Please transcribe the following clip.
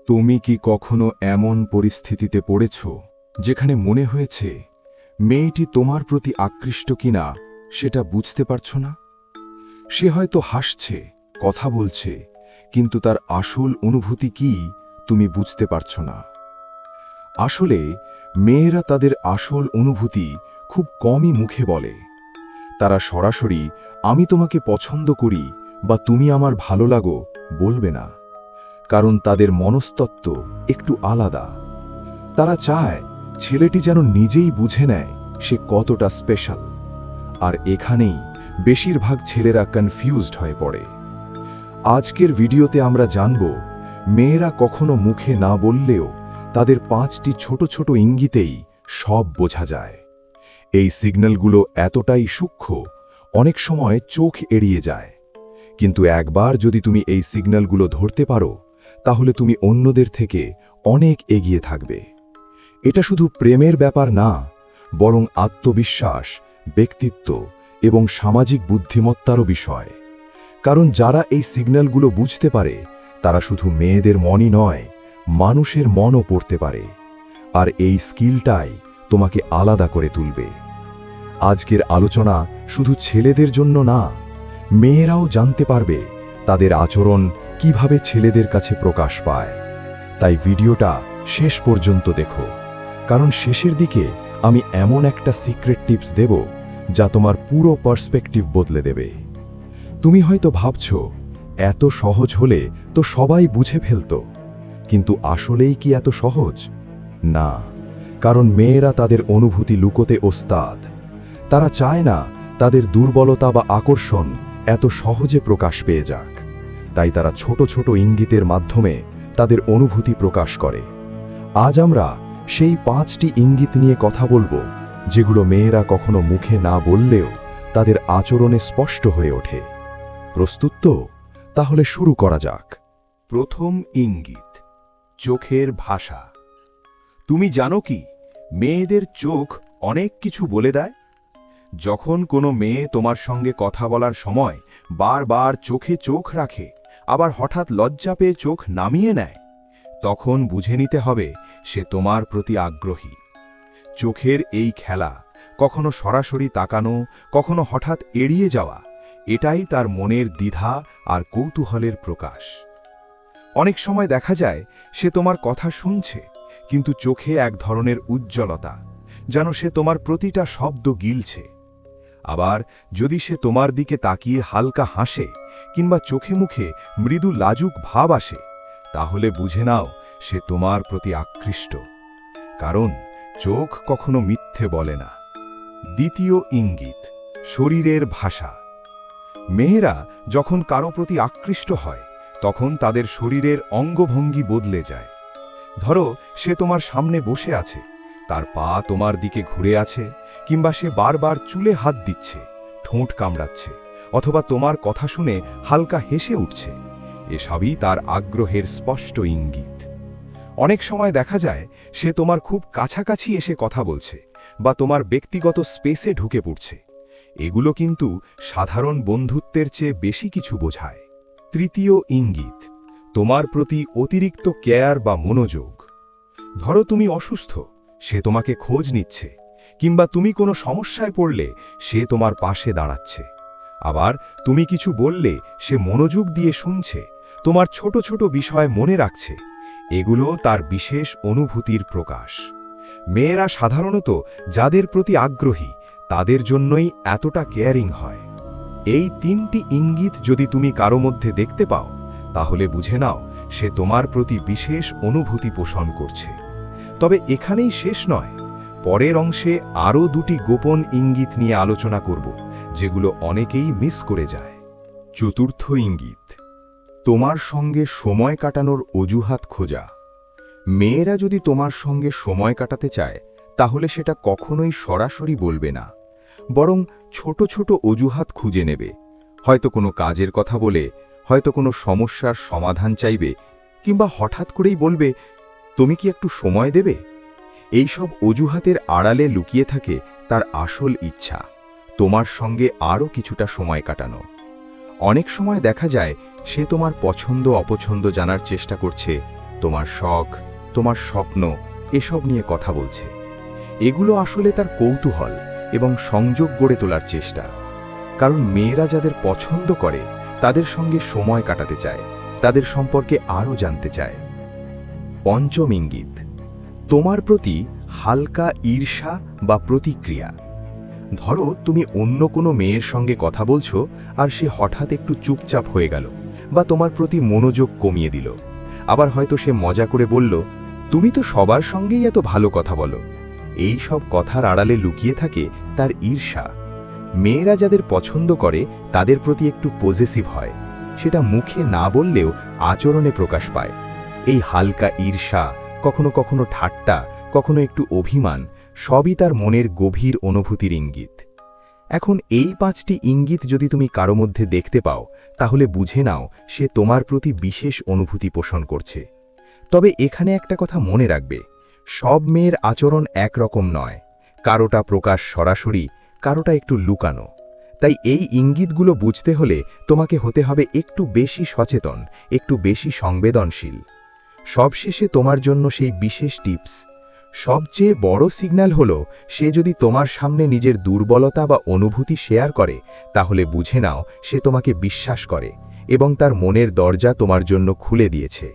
তুমি কি কখনো এমন পরিস্থিতিতে পড়েছ যেখানে মনে হয়েছে মেয়েটি তোমার প্রতি আকৃষ্ট কিনা সেটা বুঝতে পারছ না? সে হয়তো হাসছে, কথা বলছে, কিন্তু তার আসল অনুভূতি কি তুমি বুঝতে পারছ না। আসলে মেয়েরা তাদের আসল অনুভূতি খুব কমই মুখে বলে। তারা সরাসরি আমি তোমাকে পছন্দ করি বা তুমি আমার ভালো লাগো বলবে না, কারণ তাদের মনস্তত্ত্ব একটু আলাদা। তারা চায় ছেলেটি যেন নিজেই বুঝে নেয় সে কতটা স্পেশাল। আর এখানেই বেশিরভাগ ছেলেরা কনফিউজড হয়ে পড়ে। আজকের ভিডিওতে আমরা জানব মেয়েরা কখনো মুখে না বললেও তাদের 5টি ছোট ছোট ইঙ্গিতেই সব বোঝা যায়। এই সিগন্যালগুলো এতটাই সূক্ষ্ম, অনেক সময় চোখ এড়িয়ে যায়। কিন্তু একবার যদি তুমি এই সিগন্যালগুলো ধরতে পারো, তাহলে তুমি অন্যদের থেকে অনেক এগিয়ে থাকবে। এটা শুধু প্রেমের ব্যাপার না, বরং আত্মবিশ্বাস, ব্যক্তিত্ব এবং সামাজিক বুদ্ধিমত্তারও বিষয়। কারণ যারা এই সিগন্যালগুলো বুঝতে পারে তারা শুধু মেয়েদের মনই নয়, মানুষের মনও পড়তে পারে। আর এই স্কিলটাই তোমাকে আলাদা করে তুলবে। আজকের আলোচনা শুধু ছেলেদের জন্য না, মেয়েরাও জানতে পারবে তাদের আচরণ কিভাবে ছেলেদের কাছে প্রকাশ পায়। তাই ভিডিওটা শেষ পর্যন্ত দেখো, কারণ শেষের দিকে আমি এমন একটা সিক্রেট টিপস দেব যা তোমার পুরো পার্সপেক্টিভ বদলে দেবে। তুমি হয়তো ভাবছো এত সহজ হলে তো সবাই বুঝে ফেলত, কিন্তু আসলেই কি এত সহজ? না, কারণ মেয়েরা তাদের অনুভূতি লুকোতে ওস্তাদ। তারা চায় না তাদের দুর্বলতা বা আকর্ষণ এত সহজে প্রকাশ পেয়ে যাক। তাই তারা ছোট ছোট ইঙ্গিতের মাধ্যমে তাদের অনুভূতি প্রকাশ করে। আজ আমরা সেই 5টি ইঙ্গিত নিয়ে কথা বলবো, যেগুলো মেয়েরা কখনো মুখে না বললেও তাদের আচরণে স্পষ্ট হয়ে ওঠে। প্রস্তুত তো? তাহলে শুরু করা যাক। প্রথম ইঙ্গিত, চোখের ভাষা। তুমি জানো কি, মেয়েদের চোখ অনেক কিছু বলে দেয়। যখন কোনো মেয়ে তোমার সঙ্গে কথা বলার সময় বারবার চোখে চোখ রাখে, আবার হঠাৎ লজ্জা পেয়ে চোখ নামিয়ে নেয়, তখন বুঝে নিতে হবে সে তোমার প্রতি আগ্রহী। চোখের এই খেলা, কখনো সরাসরি তাকানো, কখনো হঠাৎ এড়িয়ে যাওয়া, এটাই তার মনের দ্বিধা আর কৌতূহলের প্রকাশ। অনেক সময় দেখা যায় সে তোমার কথা শুনছে, কিন্তু চোখে এক ধরনের উজ্জ্বলতা, যেন সে তোমার প্রতিটা শব্দ গিলছে। আবার যদি সে তোমার দিকে তাকিয়ে হালকা হাসে কিংবা চোখে মুখে মৃদু লাজুক ভাব আসে, তাহলে বুঝে নাও সে তোমার প্রতি আকৃষ্ট। কারণ চোখ কখনো মিথ্যে বলে না। দ্বিতীয় ইঙ্গিত, শরীরের ভাষা। মেয়েরা যখন কারো প্রতি আকৃষ্ট হয়, তখন তাদের শরীরের অঙ্গভঙ্গি বদলে যায়। ধরো সে তোমার সামনে বসে আছে, তার পা তোমার দিকে ঘুরে আছে, কিংবা সে বারবার চুলে হাত দিচ্ছে, ঠোঁট কামড়াচ্ছে, অথবা তোমার কথা শুনে হালকা হেসে উঠছে, এসবই তার আগ্রহের স্পষ্ট ইঙ্গিত। অনেক সময় দেখা যায় সে তোমার খুব কাছাকাছি এসে কথা বলছে বা তোমার ব্যক্তিগত স্পেসে ঢুকে পড়ছে। এগুলো কিন্তু সাধারণ বন্ধুত্বের চেয়ে বেশি কিছু বোঝায়। তৃতীয় ইঙ্গিত, তোমার প্রতি অতিরিক্ত কেয়ার বা মনোযোগ। ধরো তুমি অসুস্থ, সে তোমাকে খোঁজ নিচ্ছে, কিংবা তুমি কোনো সমস্যায় পড়লে সে তোমার পাশে দাঁড়াচ্ছে। আবার তুমি কিছু বললে সে মনোযোগ দিয়ে শুনছে, তোমার ছোট ছোট বিষয় মনে রাখছে। এগুলো তার বিশেষ অনুভূতির প্রকাশ। মেয়েরা সাধারণত যাদের প্রতি আগ্রহী তাদের জন্যই এতটা কেয়ারিং হয়। এই 3টি ইঙ্গিত যদি তুমি কারো মধ্যে দেখতে পাও, তাহলে বুঝে নাও সে তোমার প্রতি বিশেষ অনুভূতি পোষণ করছে। তবে এখানেই শেষ নয়, পরের অংশে আরও 2টি গোপন ইঙ্গিত নিয়ে আলোচনা করব, যেগুলো অনেকেই মিস করে যায়। চতুর্থ ইঙ্গিত, তোমার সঙ্গে সময় কাটানোর অজুহাত খোঁজা। মেয়েরা যদি তোমার সঙ্গে সময় কাটাতে চায়, তাহলে সেটা কখনোই সরাসরি বলবে না, বরং ছোট ছোট অজুহাত খুঁজে নেবে। হয়তো কোনো কাজের কথা বলে, হয়তো কোনো সমস্যার সমাধান চাইবে, কিংবা হঠাৎ করেই বলবে, তুমি কি একটু সময় দেবে? এই সব অজুহাতের আড়ালে লুকিয়ে থাকে তার আসল ইচ্ছা, তোমার সঙ্গে আরও কিছুটা সময় কাটানো। অনেক সময় দেখা যায় সে তোমার পছন্দ অপছন্দ জানার চেষ্টা করছে, তোমার শখ, তোমার স্বপ্ন এসব নিয়ে কথা বলছে। এগুলো আসলে তার কৌতূহল এবং সংযোগ গড়ে তোলার চেষ্টা। কারণ মেয়েরা যাদের পছন্দ করে তাদের সঙ্গে সময় কাটাতে চায়, তাদের সম্পর্কে আরও জানতে চায়। পঞ্চম ইঙ্গিত, তোমার প্রতি হালকা ঈর্ষা বা প্রতিক্রিয়া। ধরো তুমি অন্য কোনো মেয়ের সঙ্গে কথা বলছো আর সে হঠাৎ একটু চুপচাপ হয়ে গেল বা তোমার প্রতি মনোযোগ কমিয়ে দিল। আবার হয়তো সে মজা করে বলল, তুমি তো সবার সঙ্গেই এত ভালো কথা বলো। এই সব কথার আড়ালে লুকিয়ে থাকে তার ঈর্ষা। মেয়েরা যাদের পছন্দ করে তাদের প্রতি একটু পজেসিভ হয়, সেটা মুখে না বললেও আচরণে প্রকাশ পায়। এই হালকা ঈর্ষা, কখনো কখনো ঠাট্টা, কখনো একটু অভিমান, সবই তার মনের গভীর অনুভূতির ইঙ্গিত। এখন এই 5টি ইঙ্গিত যদি তুমি কারো মধ্যে দেখতে পাও, তাহলে বুঝে নাও সে তোমার প্রতি বিশেষ অনুভূতি পোষণ করছে। তবে এখানে একটা কথা মনে রাখবে, সব মেয়ের আচরণ একরকম নয়। কারোটা প্রকাশ সরাসরি, কারোটা একটু লুকানো। তাই এই ইঙ্গিতগুলো বুঝতে হলে তোমাকে হতে হবে একটু বেশি সচেতন, একটু বেশি সংবেদনশীল। সবশেষে তোমার জন্য সেই বিশেষ টিপস, সবচেয়ে বড় সিগন্যাল হলো সে যদি তোমার সামনে নিজের দুর্বলতা বা অনুভূতি শেয়ার করে, তাহলে বুঝে নাও সে তোমাকে বিশ্বাস করে এবং তার মনের দরজা তোমার জন্য খুলে দিয়েছে।